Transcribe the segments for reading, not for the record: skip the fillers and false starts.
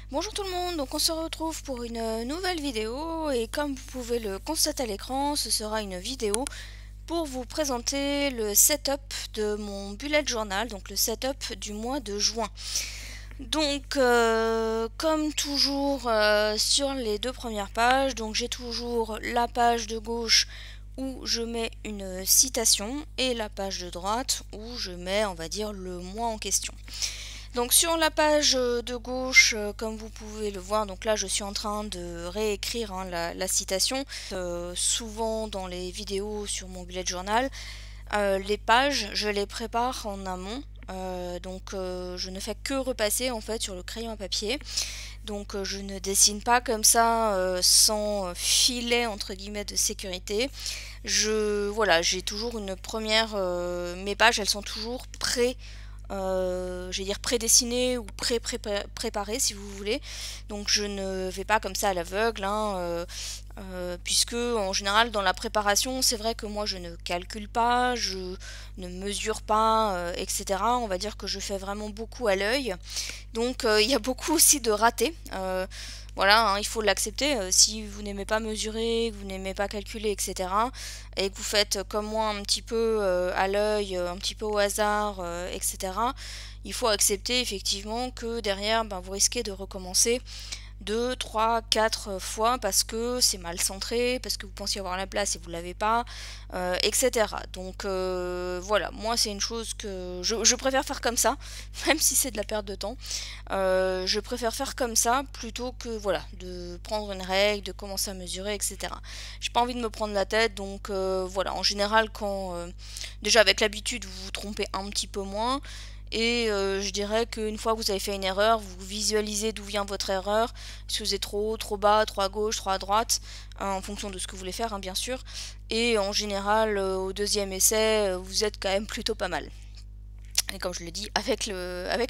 Bonjour tout le monde, donc on se retrouve pour une nouvelle vidéo et comme vous pouvez le constater à l'écran, ce sera une vidéo pour vous présenter le setup de mon bullet journal, donc le setup du mois de juin. Donc comme toujours sur les deux premières pages, donc j'ai toujours la page de gauche où je mets une citation et la page de droite où je mets, on va dire, le mois en question. Donc sur la page de gauche, comme vous pouvez le voir, donc là je suis en train de réécrire la citation. Souvent dans les vidéos sur mon bullet journal, les pages je les prépare en amont. Je ne fais que repasser en fait sur le crayon à papier. Donc je ne dessine pas comme ça sans filet entre guillemets de sécurité. Voilà, j'ai toujours une première, mes pages elles sont toujours je vais dire prédestiné ou préparé si vous voulez. Donc je ne vais pas comme ça à l'aveugle, puisque en général dans la préparation, c'est vrai que moi je ne calcule pas, je ne mesure pas, etc. On va dire que je fais vraiment beaucoup à l'œil. Donc il y a beaucoup aussi de ratés. Voilà, il faut l'accepter. Si vous n'aimez pas mesurer, que vous n'aimez pas calculer, etc., et que vous faites comme moi un petit peu à l'œil, un petit peu au hasard, etc., il faut accepter effectivement que derrière, ben, vous risquez de recommencer 2, 3, 4 fois parce que c'est mal centré, parce que vous pensiez avoir la place et vous l'avez pas, etc. Donc voilà, moi c'est une chose que je préfère faire comme ça, même si c'est de la perte de temps. Je préfère faire comme ça plutôt que voilà, de prendre une règle, de commencer à mesurer, etc. J'ai pas envie de me prendre la tête, donc voilà, en général quand déjà avec l'habitude vous vous trompez un petit peu moins. Et je dirais qu'une fois que vous avez fait une erreur, vous visualisez d'où vient votre erreur, si vous êtes trop haut, trop bas, trop à gauche, trop à droite, en fonction de ce que vous voulez faire, bien sûr. Et en général, au deuxième essai, vous êtes quand même plutôt pas mal. Et comme je l'ai dit, avec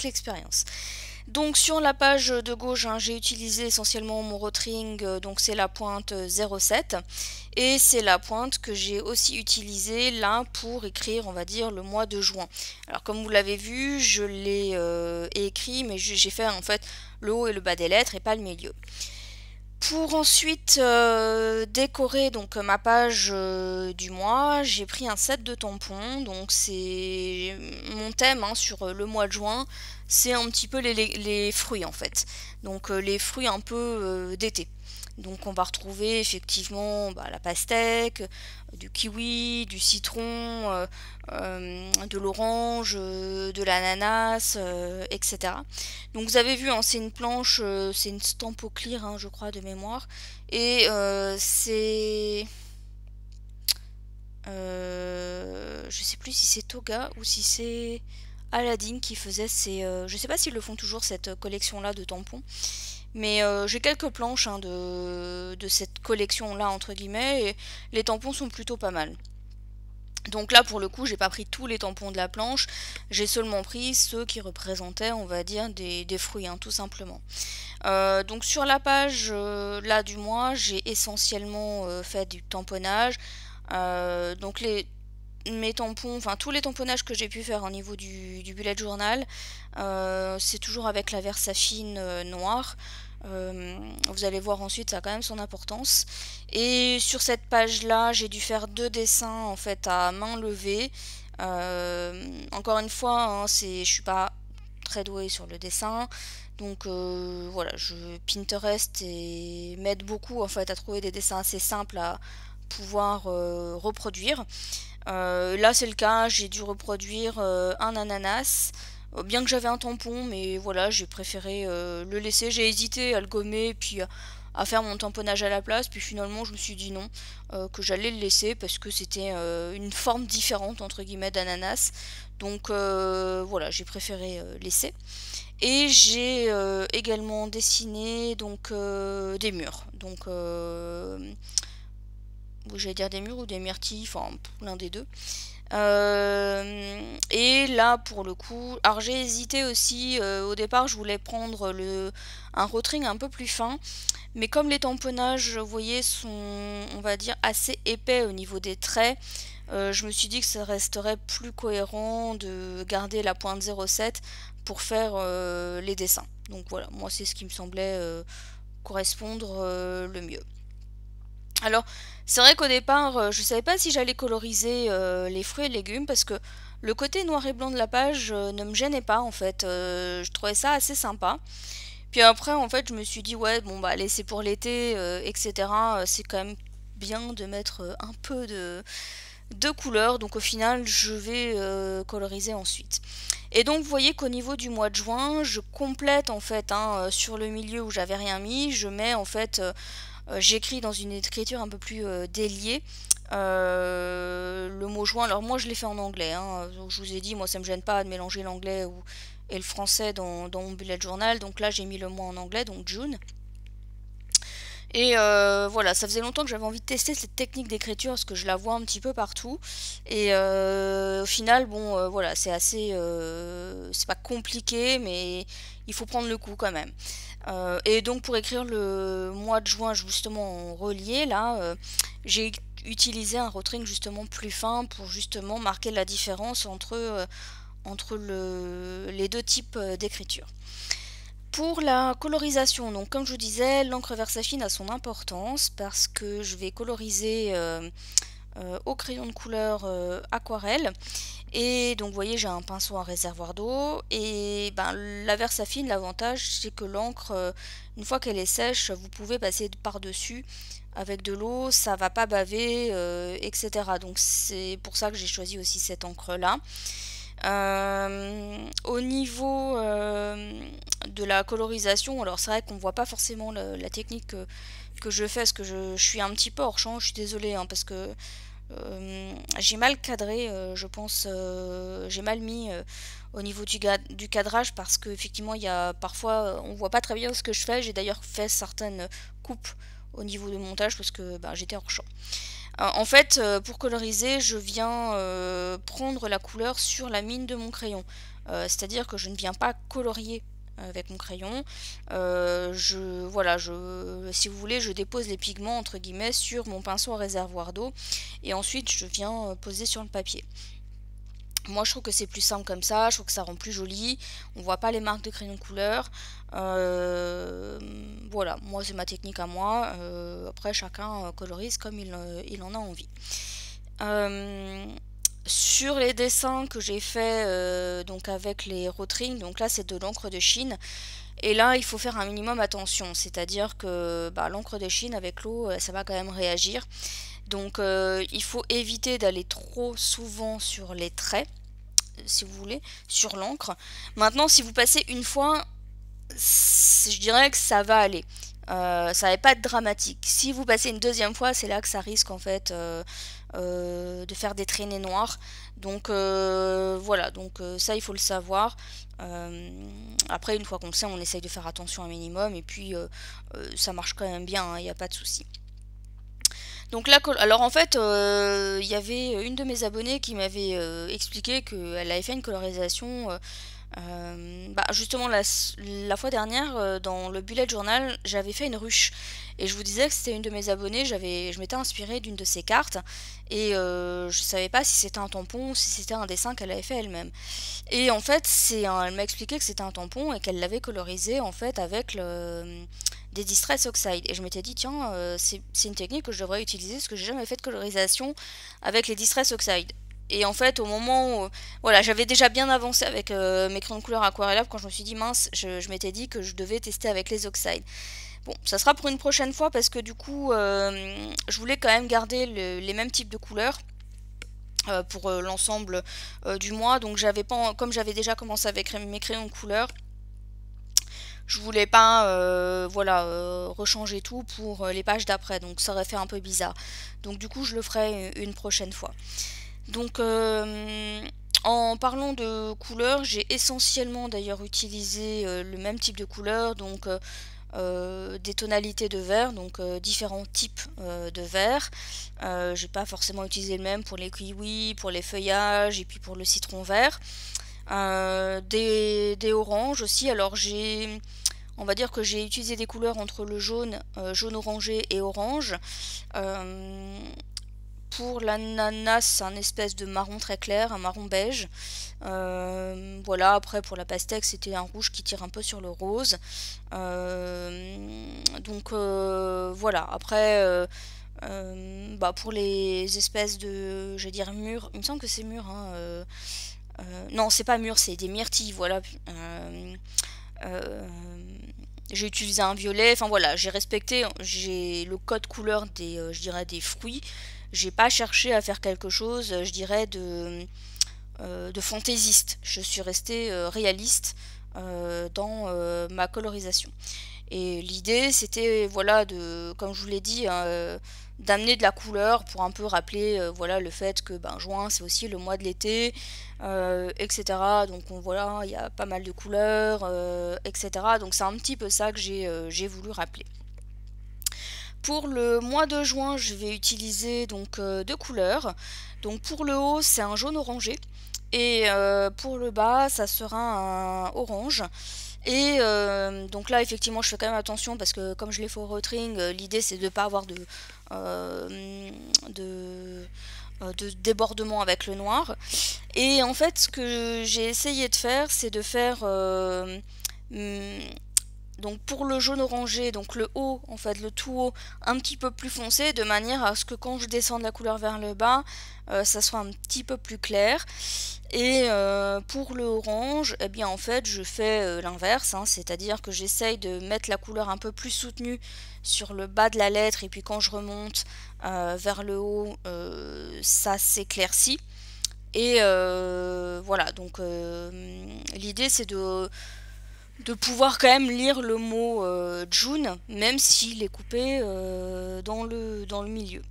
l'expérience. Donc sur la page de gauche, j'ai utilisé essentiellement mon rotring, donc c'est la pointe 0,7 et c'est la pointe que j'ai aussi utilisée là pour écrire, on va dire, le mois de juin. Alors comme vous l'avez vu, je l'ai écrit, mais j'ai fait en fait le haut et le bas des lettres et pas le milieu. Pour ensuite décorer donc ma page du mois, j'ai pris un set de tampons. Donc c'est mon thème sur le mois de juin, c'est un petit peu les fruits en fait. Donc les fruits un peu d'été. Donc on va retrouver effectivement la pastèque, du kiwi, du citron, de l'orange, de l'ananas, etc. Donc vous avez vu, c'est une planche, c'est une Stampo Clear, je crois, de mémoire. Et je sais plus si c'est Toga ou si c'est Aladdin qui faisait je sais pas s'ils le font toujours cette collection-là de tampons. Mais j'ai quelques planches de cette collection-là, entre guillemets, et les tampons sont plutôt pas mal. Donc là, pour le coup, j'ai pas pris tous les tampons de la planche, j'ai seulement pris ceux qui représentaient, on va dire, des fruits, tout simplement. Donc sur la page là du mois, j'ai essentiellement fait du tamponnage. Donc mes tampons, enfin tous les tamponnages que j'ai pu faire au niveau du bullet journal, c'est toujours avec la Versafine noire. Vous allez voir ensuite, ça a quand même son importance. Et sur cette page là, j'ai dû faire deux dessins en fait à main levée. Encore une fois, je suis pas très douée sur le dessin. Donc voilà, Pinterest m'aide beaucoup en fait à trouver des dessins assez simples à pouvoir reproduire. Là c'est le cas, j'ai dû reproduire un ananas. Bien que j'avais un tampon, mais voilà, j'ai préféré le laisser. J'ai hésité à le gommer, puis à faire mon tamponnage à la place, puis finalement je me suis dit non, que j'allais le laisser parce que c'était une forme différente entre guillemets d'ananas. Donc voilà, j'ai préféré laisser. Et j'ai également dessiné donc des murs. Donc j'allais dire des murs ou des myrtilles, enfin l'un des deux. Et là pour le coup, alors j'ai hésité aussi, au départ je voulais prendre un rotring un peu plus fin, mais comme les tamponnages, vous voyez, sont, on va dire, assez épais au niveau des traits, je me suis dit que ça resterait plus cohérent de garder la pointe 0,7 pour faire les dessins. Donc voilà, moi c'est ce qui me semblait correspondre le mieux. Alors, c'est vrai qu'au départ, je savais pas si j'allais coloriser les fruits et légumes parce que le côté noir et blanc de la page ne me gênait pas en fait. Je trouvais ça assez sympa. Puis après, en fait, je me suis dit, ouais, bon, bah, allez, c'est pour l'été, etc. C'est quand même bien de mettre un peu de couleur. Donc au final, je vais coloriser ensuite. Et donc, vous voyez qu'au niveau du mois de juin, je complète en fait, hein, sur le milieu où j'avais rien mis, je mets en fait j'écris dans une écriture un peu plus déliée le mot joint. Alors moi je l'ai fait en anglais, hein. Donc, je vous ai dit, moi ça me gêne pas de mélanger l'anglais et le français dans mon bullet journal. Donc là j'ai mis le mot en anglais, donc June. Et voilà, ça faisait longtemps que j'avais envie de tester cette technique d'écriture parce que je la vois un petit peu partout. Et au final, bon, voilà, c'est assez, c'est pas compliqué, mais il faut prendre le coup quand même. Et donc pour écrire le mois de juin justement en relié, là, j'ai utilisé un rotring justement plus fin pour justement marquer la différence entre les deux types d'écriture. Pour la colorisation, donc comme je vous disais, l'encre Versafine a son importance parce que je vais coloriser au crayon de couleur aquarelle. Et donc vous voyez, j'ai un pinceau à réservoir d'eau et ben, la Versafine, l'avantage c'est que l'encre, une fois qu'elle est sèche, vous pouvez passer par-dessus avec de l'eau, ça va pas baver, etc. Donc c'est pour ça que j'ai choisi aussi cette encre là. Au niveau de la colorisation, alors c'est vrai qu'on voit pas forcément la technique que je fais, parce que je suis un petit peu hors champ, je suis désolée, hein, parce que j'ai mal cadré, je pense, j'ai mal mis au niveau du cadrage, parce qu'effectivement il y a parfois on voit pas très bien ce que je fais. J'ai d'ailleurs fait certaines coupes au niveau du montage parce que bah, j'étais hors champ. En fait, pour coloriser, je viens prendre la couleur sur la mine de mon crayon. C'est-à-dire que je ne viens pas colorier avec mon crayon. Voilà, si vous voulez, je dépose les pigments entre guillemets sur mon pinceau à réservoir d'eau et ensuite je viens poser sur le papier. Moi je trouve que c'est plus simple comme ça, je trouve que ça rend plus joli, on voit pas les marques de crayon de couleur. Voilà, moi c'est ma technique à moi. Après chacun colorise comme il en a envie. Sur les dessins que j'ai fait donc avec les Rotring, donc là c'est de l'encre de Chine. Et là il faut faire un minimum attention, c'est-à-dire que bah, l'encre de Chine avec l'eau ça va quand même réagir. Donc il faut éviter d'aller trop souvent sur les traits, si vous voulez, sur l'encre. Maintenant, si vous passez une fois, je dirais que ça va aller. Ça va pas être dramatique. Si vous passez une deuxième fois, c'est là que ça risque en fait de faire des traînées noires. Donc voilà, donc ça il faut le savoir. Après, une fois qu'on le sait, on essaye de faire attention un minimum et puis ça marche quand même bien, il n'y a pas de souci. Donc là, alors en fait, il y avait une de mes abonnées qui m'avait expliqué qu'elle avait fait une colorisation. Bah, justement, la fois dernière, dans le bullet journal, j'avais fait une ruche. Et je vous disais que c'était une de mes abonnées, je m'étais inspirée d'une de ses cartes. Et je savais pas si c'était un tampon ou si c'était un dessin qu'elle avait fait elle-même. Et en fait, elle m'a expliqué que c'était un tampon et qu'elle l'avait colorisé en fait avec des Distress Oxide. Et je m'étais dit, tiens, c'est une technique que je devrais utiliser parce que j'ai jamais fait de colorisation avec les Distress Oxide. Et en fait, au moment où voilà, j'avais déjà bien avancé avec mes crayons de couleur aquarellable quand je me suis dit, mince, je m'étais dit que je devais tester avec les oxydes. Bon, ça sera pour une prochaine fois parce que du coup, je voulais quand même garder les mêmes types de couleurs pour l'ensemble du mois. Donc j'avais pas, comme j'avais déjà commencé avec mes crayons de couleur, je voulais pas voilà, rechanger tout pour les pages d'après. Donc ça aurait fait un peu bizarre. Donc du coup, je le ferai une prochaine fois. Donc en parlant de couleurs, j'ai essentiellement d'ailleurs utilisé le même type de couleur, donc des tonalités de vert, donc différents types de vert. J'ai pas forcément utilisé le même pour les kiwis, pour les feuillages et puis pour le citron vert. Des oranges aussi, alors on va dire que j'ai utilisé des couleurs entre le jaune, jaune orangé et orange. Pour l'ananas, c'est un espèce de marron très clair, un marron beige. Voilà, après pour la pastèque, c'était un rouge qui tire un peu sur le rose. Donc voilà, après bah, pour les espèces de, je vais dire mûres, il me semble que c'est mûr, hein, non c'est pas mûr, c'est des myrtilles, voilà. Euh, j'ai utilisé un violet, enfin voilà, j'ai respecté, j'ai le code couleur des, je dirais des fruits. J'ai pas cherché à faire quelque chose, je dirais de fantaisiste. Je suis restée réaliste dans ma colorisation. Et l'idée, c'était, voilà, de, comme je vous l'ai dit, hein, d'amener de la couleur pour un peu rappeler, voilà, le fait que ben, juin, c'est aussi le mois de l'été, etc. Donc voilà, il y a pas mal de couleurs, etc. Donc c'est un petit peu ça que j'ai voulu rappeler. Pour le mois de juin, je vais utiliser donc deux couleurs. Donc pour le haut, c'est un jaune orangé. Et pour le bas, ça sera un orange. Et donc là, effectivement, je fais quand même attention parce que comme je l'ai fait au rotring, l'idée c'est de ne pas avoir de, de débordement avec le noir. Et en fait, ce que j'ai essayé de faire, c'est de faire hum, donc pour le jaune orangé, donc le haut, en fait le tout haut, un petit peu plus foncé, de manière à ce que quand je descends de la couleur vers le bas, ça soit un petit peu plus clair. Et pour le orange, eh bien en fait je fais l'inverse, hein, c'est-à-dire que j'essaye de mettre la couleur un peu plus soutenue sur le bas de la lettre, et puis quand je remonte vers le haut, ça s'éclaircit. Et voilà, donc l'idée c'est de pouvoir quand même lire le mot June, même s'il est coupé dans le milieu.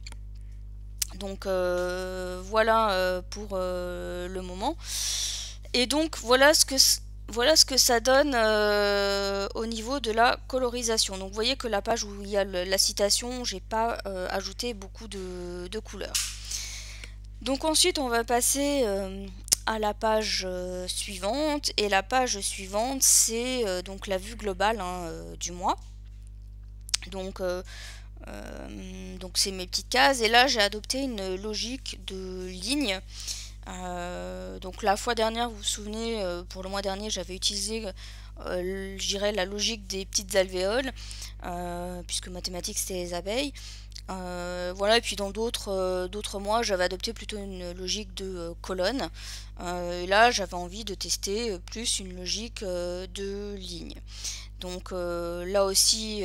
Donc voilà pour le moment. Et donc voilà ce que ça donne au niveau de la colorisation. Donc vous voyez que la page où il y a la citation, j'ai pas ajouté beaucoup de couleurs. Donc ensuite on va passer à la page suivante, et la page suivante c'est donc la vue globale, hein, du mois. Donc donc c'est mes petites cases, et là j'ai adopté une logique de ligne. Donc la fois dernière, vous vous souvenez, pour le mois dernier, j'avais utilisé, je dirais, la logique des petites alvéoles, puisque mathématiques c'était les abeilles. Voilà, et puis dans d'autres mois, j'avais adopté plutôt une logique de colonne. Et là, j'avais envie de tester plus une logique de ligne. Donc là aussi,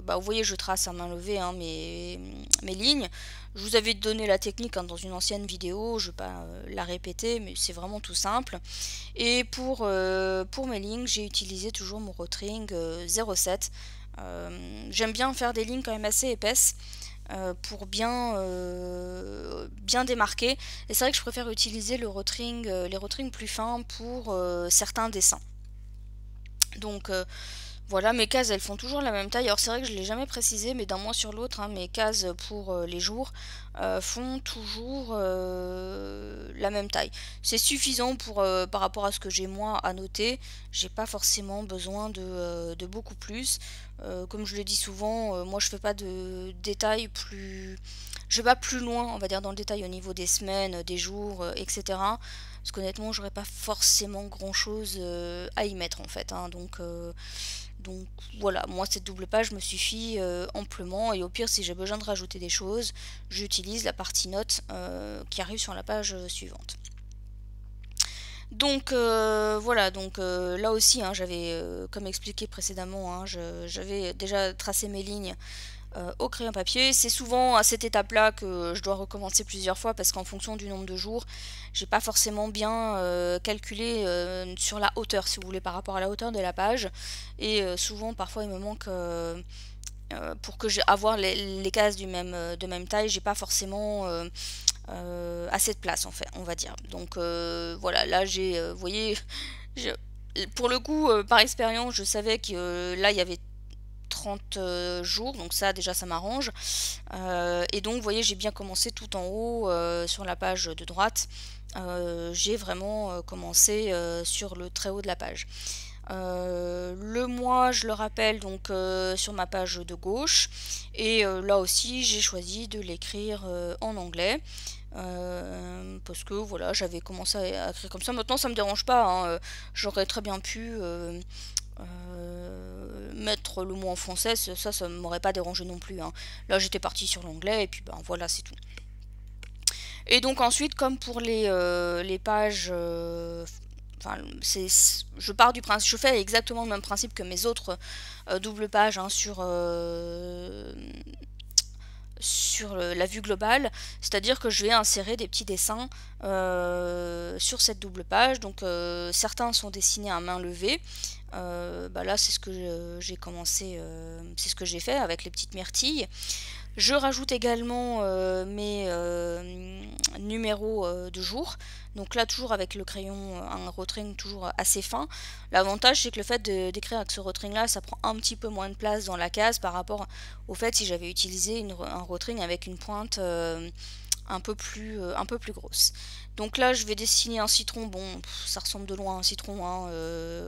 bah, vous voyez, je trace à main levée, hein, mes lignes. Je vous avais donné la technique, hein, dans une ancienne vidéo, je ne vais pas la répéter, mais c'est vraiment tout simple. Et pour mes lignes, j'ai utilisé toujours mon Rotring 07. J'aime bien faire des lignes quand même assez épaisses pour bien démarquer. Et c'est vrai que je préfère utiliser les Rotring plus fins pour certains dessins. Donc voilà, mes cases elles font toujours la même taille. Alors c'est vrai que je ne l'ai jamais précisé, mais d'un mois sur l'autre, hein, mes cases pour les jours font toujours la même taille. C'est suffisant pour, par rapport à ce que j'ai moi à noter. J'ai pas forcément besoin de beaucoup plus. Comme je le dis souvent, moi je fais pas de détails plus. Je vais pas plus loin, on va dire, dans le détail au niveau des semaines, des jours, etc. Parce qu'honnêtement, j'aurais pas forcément grand chose à y mettre en fait, hein. Donc voilà, moi cette double page me suffit amplement, et au pire si j'ai besoin de rajouter des choses, j'utilise la partie notes qui arrive sur la page suivante. Donc voilà, donc là aussi, hein, j'avais, comme expliqué précédemment, hein, j'avais déjà tracé mes lignes au crayon papier. C'est souvent à cette étape-là que je dois recommencer plusieurs fois, parce qu'en fonction du nombre de jours, j'ai pas forcément bien calculé sur la hauteur, si vous voulez, par rapport à la hauteur de la page. Et souvent, parfois, il me manque pour que j'ai avoir les cases de même taille, j'ai pas forcément assez de place, en fait, on va dire. Donc voilà, là j'ai, vous voyez, pour le coup, par expérience, je savais que là il y avait 30 jours, donc ça déjà ça m'arrange. Et donc vous voyez, j'ai bien commencé tout en haut sur la page de droite. J'ai vraiment commencé sur le très haut de la page. Le mois, je le rappelle, donc sur ma page de gauche. Et là aussi, j'ai choisi de l'écrire en anglais. Parce que voilà, j'avais commencé à écrire comme ça. Maintenant, ça me dérange pas, hein, j'aurais très bien pu mettre le mot en français, ça m'aurait pas dérangé non plus, hein. Là, j'étais partie sur l'anglais et puis ben voilà, c'est tout. Et donc ensuite, comme pour les pages, enfin, je pars du principe, je fais exactement le même principe que mes autres doubles pages, hein, sur la vue globale, c'est-à-dire que je vais insérer des petits dessins sur cette double page. Donc certains sont dessinés à main levée. Bah là, c'est ce que j'ai commencé, c'est ce que j'ai fait avec les petites myrtilles. Je rajoute également mes numéros de jour. Donc là, toujours avec le crayon, un rotring toujours assez fin. L'avantage, c'est que le fait d'écrire avec ce rotring là, ça prend un petit peu moins de place dans la case par rapport au fait si j'avais utilisé un rotring avec une pointe un peu plus grosse. Donc là, je vais dessiner un citron. Bon, ça ressemble de loin à un citron, hein.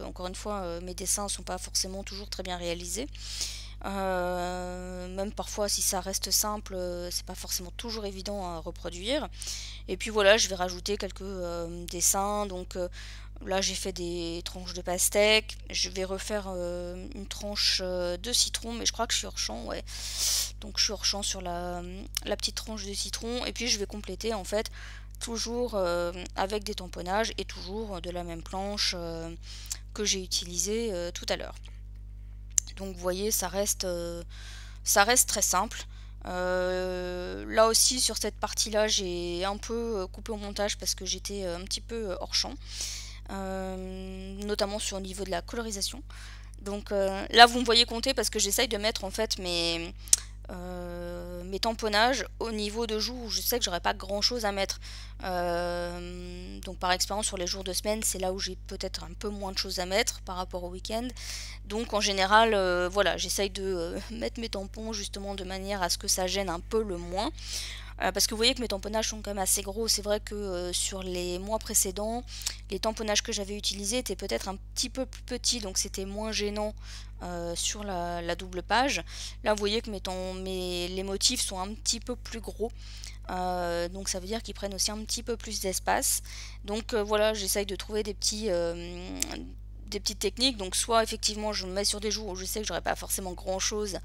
Encore une fois, mes dessins ne sont pas forcément toujours très bien réalisés. Même parfois, si ça reste simple, c'est pas forcément toujours évident à reproduire. Et puis voilà, je vais rajouter quelques dessins. Donc là, j'ai fait des tranches de pastèque. Je vais refaire une tranche de citron, mais je crois que je suis hors champ, ouais. Donc je suis hors champ sur la petite tranche de citron. Et puis je vais compléter en fait toujours avec des tamponnages et toujours de la même planche que j'ai utilisée tout à l'heure. Donc vous voyez, ça reste très simple. Là aussi sur cette partie là j'ai un peu coupé au montage parce que j'étais un petit peu hors champ, notamment sur le niveau de la colorisation. Donc là vous me voyez compter parce que j'essaye de mettre en fait mes tamponnages au niveau de jour où je sais que j'aurais pas grand chose à mettre. Donc par expérience sur les jours de semaine, c'est là où j'ai peut-être un peu moins de choses à mettre par rapport au week-end. Donc en général, voilà, j'essaye de mettre mes tampons justement de manière à ce que ça gêne un peu le moins. Parce que vous voyez que mes tamponnages sont quand même assez gros. C'est vrai que sur les mois précédents, les tamponnages que j'avais utilisés étaient peut-être un petit peu plus petits, donc c'était moins gênant sur la double page. Là, vous voyez que les motifs sont un petit peu plus gros. Donc ça veut dire qu'ils prennent aussi un petit peu plus d'espace. Donc voilà, j'essaye de trouver des petites techniques. Donc soit effectivement je me mets sur des jours où je sais que j'aurai pas forcément grand chose,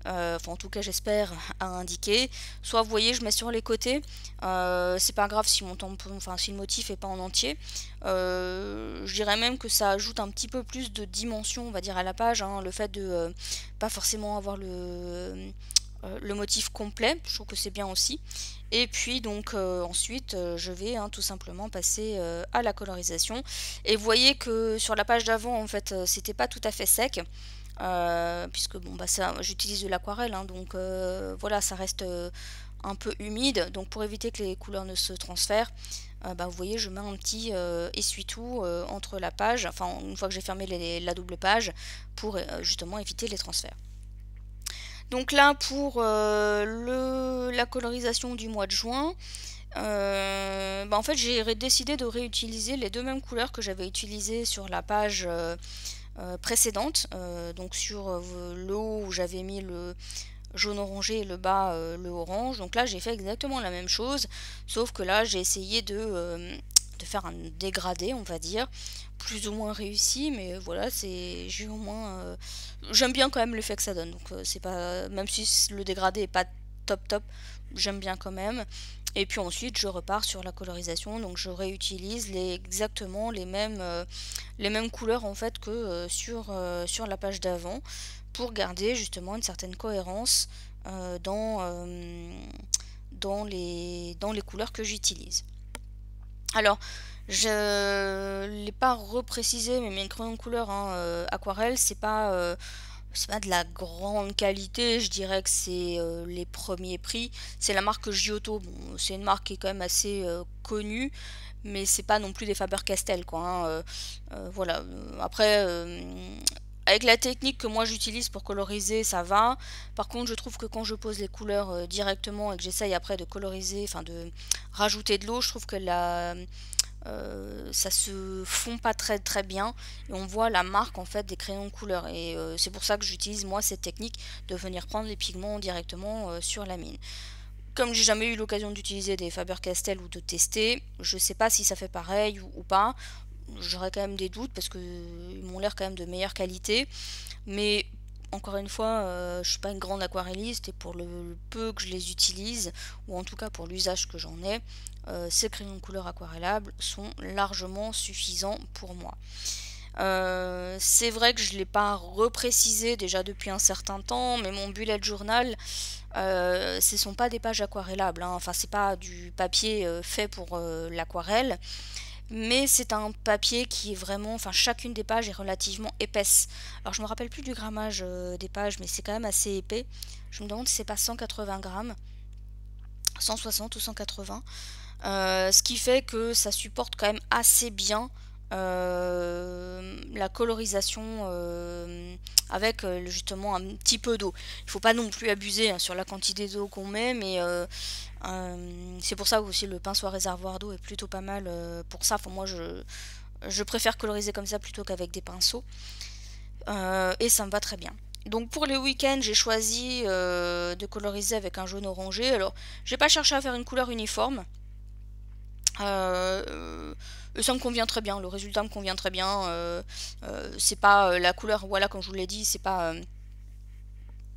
enfin en tout cas j'espère, à indiquer. Soit vous voyez je mets sur les côtés, c'est pas grave si mon tampon, enfin si le motif est pas en entier. Je dirais même que ça ajoute un petit peu plus de dimension on va dire à la page, hein, le fait de pas forcément avoir le motif complet, je trouve que c'est bien aussi. Et puis donc ensuite je vais tout simplement passer à la colorisation. Et vous voyez que sur la page d'avant en fait c'était pas tout à fait sec. Puisque bon bah ça j'utilise de l'aquarelle, hein, donc voilà ça reste un peu humide, donc pour éviter que les couleurs ne se transfèrent, bah, vous voyez je mets un petit essuie-tout entre la page, enfin une fois que j'ai fermé la double page pour justement éviter les transferts. Donc là pour la colorisation du mois de juin, bah en fait j'ai décidé de réutiliser les deux mêmes couleurs que j'avais utilisées sur la page précédente, donc sur le haut où j'avais mis le jaune orangé et le bas le orange. Donc là j'ai fait exactement la même chose, sauf que là j'ai essayé de faire un dégradé on va dire, plus ou moins réussi, mais voilà, j'ai au moins j'aime bien quand même l'effet que ça donne. Donc c'est pas, même si le dégradé est pas top, j'aime bien quand même. Et puis ensuite je repars sur la colorisation, donc je réutilise exactement les mêmes couleurs en fait que sur la page d'avant, pour garder justement une certaine cohérence dans les couleurs que j'utilise. Alors, je l'ai pas reprécisé, mais mes crayons de couleur aquarelle, c'est pas de la grande qualité, je dirais que c'est les premiers prix. C'est la marque Giotto, bon, c'est une marque qui est quand même assez connue, mais c'est pas non plus des Faber-Castell, quoi, hein. Voilà. Après, avec la technique que moi j'utilise pour coloriser, ça va. Par contre, je trouve que quand je pose les couleurs directement et que j'essaye après de coloriser, enfin de rajouter de l'eau, je trouve que ça se fond pas très bien et on voit la marque en fait des crayons de couleur et c'est pour ça que j'utilise moi cette technique de venir prendre les pigments directement sur la mine. Comme j'ai jamais eu l'occasion d'utiliser des Faber-Castell ou de tester, je sais pas si ça fait pareil ou pas. J'aurais quand même des doutes parce qu'ils m'ont l'air quand même de meilleure qualité. Mais encore une fois, je suis pas une grande aquarelliste et pour le peu que je les utilise, ou en tout cas pour l'usage que j'en ai, ces crayons de couleur aquarellables sont largement suffisants pour moi. C'est vrai que je ne l'ai pas reprécisé déjà depuis un certain temps, mais mon bullet journal, ce ne sont pas des pages aquarellables, hein. Enfin c'est pas du papier fait pour l'aquarelle, mais c'est un papier qui est vraiment, enfin chacune des pages est relativement épaisse. Alors je me rappelle plus du grammage des pages, mais c'est quand même assez épais. Je me demande si c'est pas 180 grammes, 160 ou 180. Ce qui fait que ça supporte quand même assez bien la colorisation avec justement un petit peu d'eau. Il faut pas non plus abuser hein, sur la quantité d'eau qu'on met, mais c'est pour ça que aussi le pinceau à réservoir d'eau est plutôt pas mal pour ça. Enfin, moi je préfère coloriser comme ça plutôt qu'avec des pinceaux. Et ça me va très bien. Donc pour les week-ends, j'ai choisi de coloriser avec un jaune orangé. Alors, j'ai pas cherché à faire une couleur uniforme. Et ça me convient très bien, le résultat me convient très bien. C'est pas la couleur, voilà, comme je vous l'ai dit, c'est pas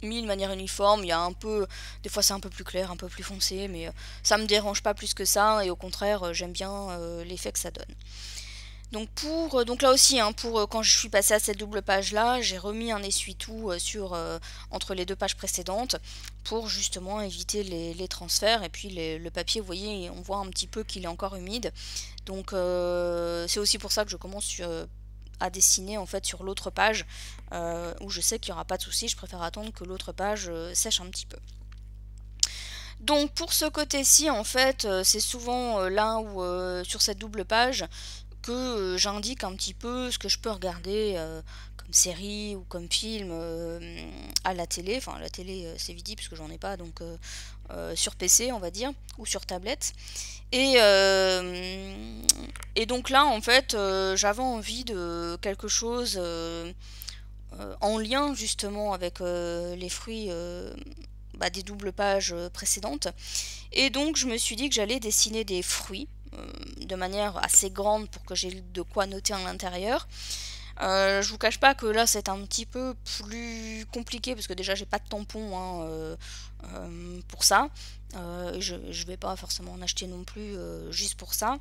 mis de manière uniforme. Il y a un peu, des fois c'est un peu plus clair, un peu plus foncé, mais ça me dérange pas plus que ça. Et au contraire, j'aime bien l'effet que ça donne. Donc là aussi, hein, quand je suis passée à cette double page là, j'ai remis un essuie-tout entre les deux pages précédentes pour justement éviter les transferts. Et puis le papier, vous voyez, on voit un petit peu qu'il est encore humide. Donc c'est aussi pour ça que je commence à dessiner en fait sur l'autre page où je sais qu'il n'y aura pas de souci. Je préfère attendre que l'autre page sèche un petit peu. Donc pour ce côté-ci, en fait, c'est souvent là où sur cette double page que j'indique un petit peu ce que je peux regarder comme série ou comme film à la télé. Enfin, la télé, c'est vidi parce que j'en ai pas, donc sur PC, on va dire, ou sur tablette. Et donc là, en fait, j'avais envie de quelque chose en lien justement avec les fruits des doubles pages précédentes. Et donc, je me suis dit que j'allais dessiner des fruits de manière assez grande pour que j'ai de quoi noter à l'intérieur. Je vous cache pas que là c'est un petit peu plus compliqué parce que déjà j'ai pas de tampon hein, pour ça. Je vais pas forcément en acheter non plus juste pour ça.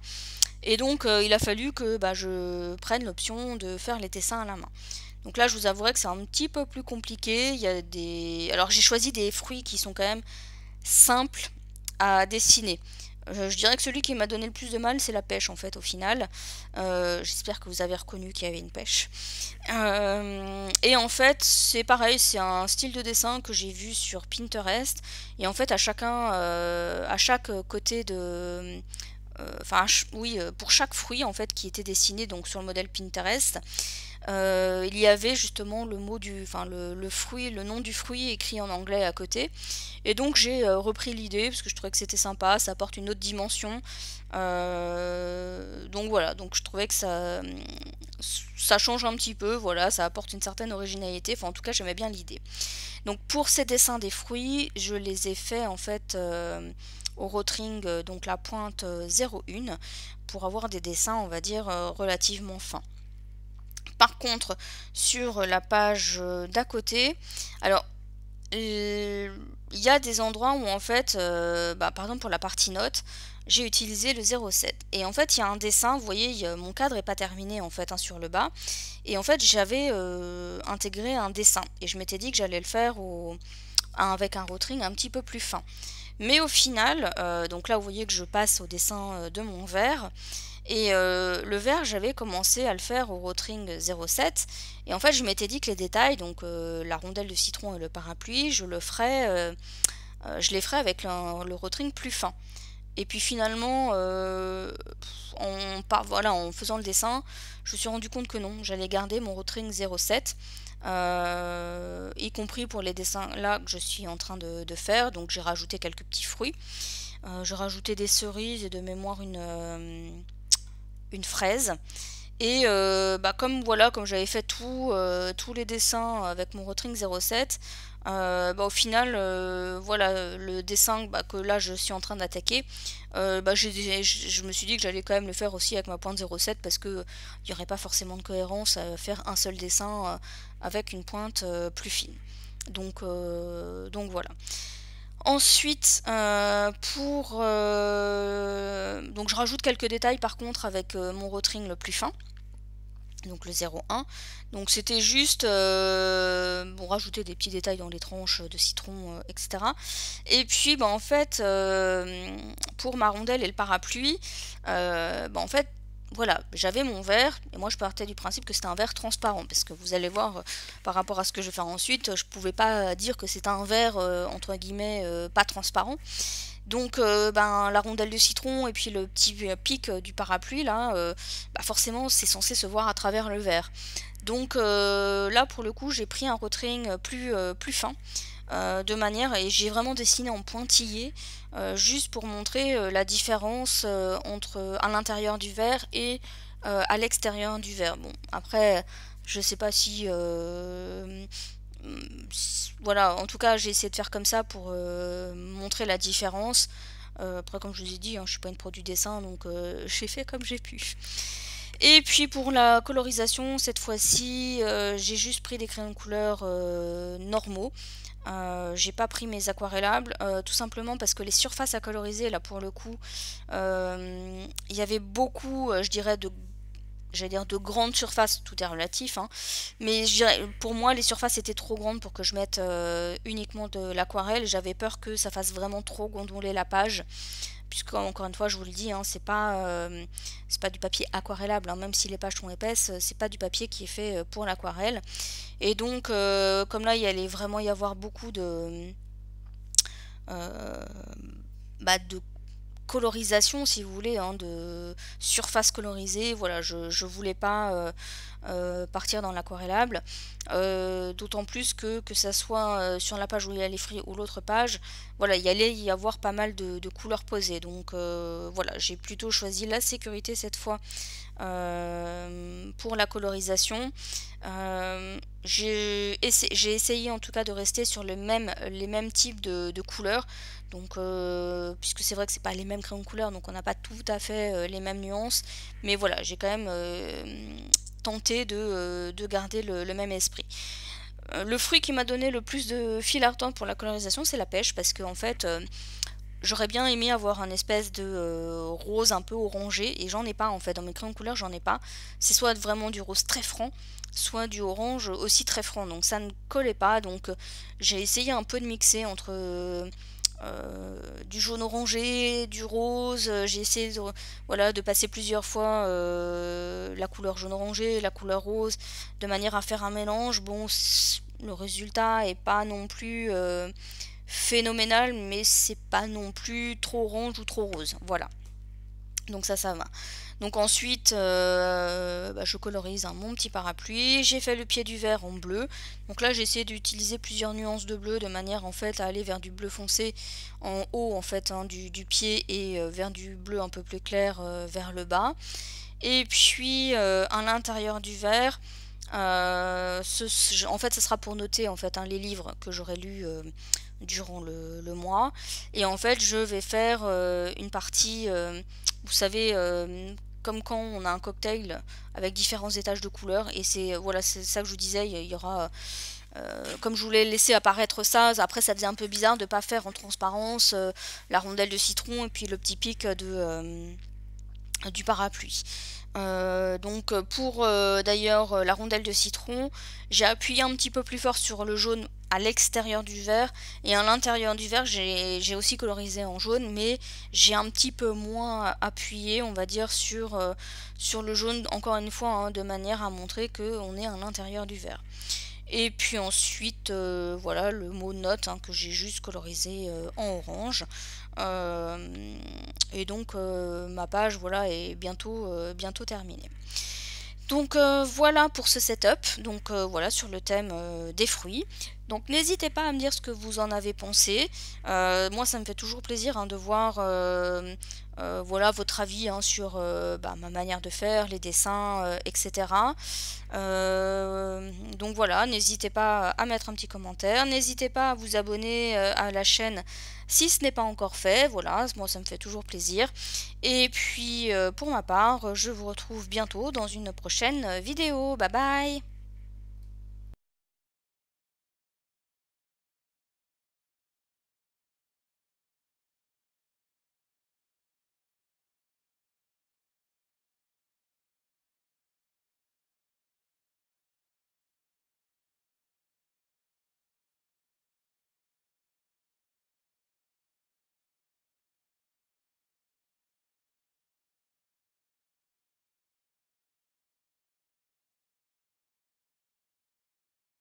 Et donc il a fallu que je prenne l'option de faire les dessins à la main. Donc là je vous avouerai que c'est un petit peu plus compliqué. Il y a des... Alors j'ai choisi des fruits qui sont quand même simples à dessiner. Je dirais que celui qui m'a donné le plus de mal, c'est la pêche en fait au final. J'espère que vous avez reconnu qu'il y avait une pêche. Et en fait, c'est pareil, c'est un style de dessin que j'ai vu sur Pinterest. Et en fait, à chaque côté de... pour chaque fruit en fait qui était dessiné donc sur le modèle Pinterest, il y avait justement le mot le fruit, le nom du fruit écrit en anglais à côté. Et donc j'ai repris l'idée parce que je trouvais que c'était sympa, ça apporte une autre dimension. Donc voilà, donc je trouvais que ça change un petit peu, voilà, ça apporte une certaine originalité. Enfin en tout cas j'aimais bien l'idée. Donc pour ces dessins des fruits, je les ai faits en fait au Rotring, donc la pointe 01, pour avoir des dessins on va dire relativement fins. Par contre, sur la page d'à côté, alors il y a des endroits où en fait, par exemple pour la partie notes, j'ai utilisé le 0,7. Et en fait, il y a un dessin, vous voyez, mon cadre n'est pas terminé en fait hein, sur le bas. Et en fait, j'avais intégré un dessin. Et je m'étais dit que j'allais le faire avec un rotring un petit peu plus fin. Mais au final, donc là vous voyez que je passe au dessin de mon verre. Et le vert, j'avais commencé à le faire au Rotring 07. Et en fait, je m'étais dit que les détails, donc la rondelle de citron et le parapluie, je les ferais avec le Rotring plus fin. Et puis finalement, en faisant le dessin, je me suis rendu compte que non, j'allais garder mon Rotring 07, y compris pour les dessins là que je suis en train de faire. Donc j'ai rajouté quelques petits fruits. J'ai rajouté des cerises et de mémoire une fraise. Et comme voilà, comme j'avais fait tous les dessins avec mon Rotring 07, au final, voilà, le dessin que là je suis en train d'attaquer, je me suis dit que j'allais quand même le faire aussi avec ma pointe 07 parce que il n'y aurait pas forcément de cohérence à faire un seul dessin avec une pointe plus fine. Donc voilà. Ensuite, donc je rajoute quelques détails par contre avec mon Rotring le plus fin, donc le 01. Donc c'était juste rajouter des petits détails dans les tranches de citron, etc. Et puis en fait, pour ma rondelle et le parapluie, en fait, voilà, j'avais mon verre, et moi je partais du principe que c'était un verre transparent, parce que vous allez voir, par rapport à ce que je vais faire ensuite, je pouvais pas dire que c'était un verre, entre guillemets, pas transparent. Donc la rondelle de citron et puis le petit pic du parapluie là, forcément c'est censé se voir à travers le verre. Donc là pour le coup j'ai pris un Rotring plus fin, de manière, et j'ai vraiment dessiné en pointillé, juste pour montrer la différence entre à l'intérieur du verre et à l'extérieur du verre. Bon après je sais pas si voilà, en tout cas j'ai essayé de faire comme ça pour montrer la différence. Après comme je vous ai dit, hein, je suis pas une pro du dessin, donc j'ai fait comme j'ai pu. Et puis pour la colorisation, cette fois-ci, j'ai juste pris des crayons de couleur normaux. J'ai pas pris mes aquarellables, tout simplement parce que les surfaces à coloriser, là pour le coup, il y avait beaucoup, je dirais, j'allais dire de grandes surfaces, tout est relatif, hein, mais je dirais, pour moi les surfaces étaient trop grandes pour que je mette uniquement de l'aquarelle. J'avais peur que ça fasse vraiment trop gondoler la page, puisque encore une fois je vous le dis, hein, c'est pas du papier aquarellable, hein, même si les pages sont épaisses, c'est pas du papier qui est fait pour l'aquarelle. Et donc comme là il allait vraiment y avoir beaucoup euh, de colorisation si vous voulez, hein, de surface colorisée, voilà, je voulais pas partir dans l'aquarellable, d'autant plus que ça soit sur la page où il y a les fruits ou l'autre page, voilà, il allait y avoir pas mal de couleurs posées, donc voilà, j'ai plutôt choisi la sécurité cette fois pour la colorisation. J'ai essayé en tout cas de rester sur les mêmes types de couleurs, donc puisque c'est vrai que c'est pas les mêmes crayons de couleur, donc on n'a pas tout à fait les mêmes nuances, mais voilà, j'ai quand même tenté de garder le même esprit. Le fruit qui m'a donné le plus de fil à retordre pour la colorisation, c'est la pêche, parce que en fait j'aurais bien aimé avoir un espèce de rose un peu orangé, et j'en ai pas en fait, dans mes crayons de couleur j'en ai pas. C'est soit vraiment du rose très franc, soit du orange aussi très franc, donc ça ne collait pas, donc j'ai essayé un peu de mixer entre du jaune orangé, du rose, j'ai essayé voilà, de passer plusieurs fois la couleur jaune orangé, la couleur rose, de manière à faire un mélange. Bon, le résultat est pas non plus phénoménal, mais c'est pas non plus trop orange ou trop rose, voilà. Donc ça va. Donc ensuite, je colorise mon petit parapluie. J'ai fait le pied du verre en bleu. Donc là, j'ai essayé d'utiliser plusieurs nuances de bleu de manière en fait à aller vers du bleu foncé en haut en fait, hein, du pied, et vers du bleu un peu plus clair vers le bas. Et puis à l'intérieur du verre, en fait, ça sera pour noter en fait, hein, les livres que j'aurai lus durant le mois. Et en fait, je vais faire une partie, vous savez, comme quand on a un cocktail avec différents étages de couleurs, et c'est voilà, c'est ça que je vous disais, il y aura comme je voulais laisser apparaître ça, après ça faisait un peu bizarre de pas faire en transparence la rondelle de citron et puis le petit pic du parapluie. Donc pour d'ailleurs la rondelle de citron, j'ai appuyé un petit peu plus fort sur le jaune à l'extérieur du verre, et à l'intérieur du verre j'ai aussi colorisé en jaune, mais j'ai un petit peu moins appuyé on va dire sur le jaune, encore une fois, hein, de manière à montrer qu'on est à l'intérieur du verre. Et puis ensuite, voilà, le mot note, hein, que j'ai juste colorisé en orange. Et donc ma page, voilà, est bientôt terminée. Donc voilà pour ce setup, donc voilà, sur le thème des fruits. Donc n'hésitez pas à me dire ce que vous en avez pensé. Moi ça me fait toujours plaisir hein, de voir voilà, votre avis hein, sur ma manière de faire, les dessins, etc. Donc voilà, n'hésitez pas à mettre un petit commentaire, n'hésitez pas à vous abonner à la chaîne si ce n'est pas encore fait, voilà, moi ça me fait toujours plaisir. Et puis pour ma part, je vous retrouve bientôt dans une prochaine vidéo. Bye bye!